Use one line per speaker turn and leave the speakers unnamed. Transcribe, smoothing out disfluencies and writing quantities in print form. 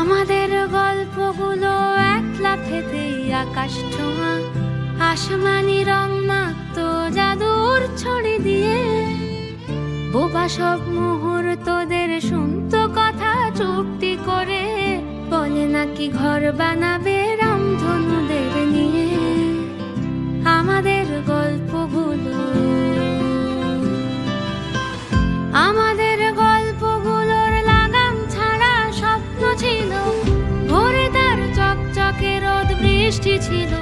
আমাদের গল্পগুলো এক লাফেতেই আকাশ ছোঁয়া, আসমানি রং মাখতো জাদুর ছড়ি দিয়ে। বোবা সব মুহূর্তদের শুনতো কথা চুপটি করে, বলে নাকি ঘর বানাবে রামধনুদের নিয়ে। আমাদের গল্পগুলো, আমাদের গল্পগুলোর লাগাম ছাড়া স্বপ্ন ছিল, ভোরে তার চকচকে রোদ বৃষ্টি ছিল।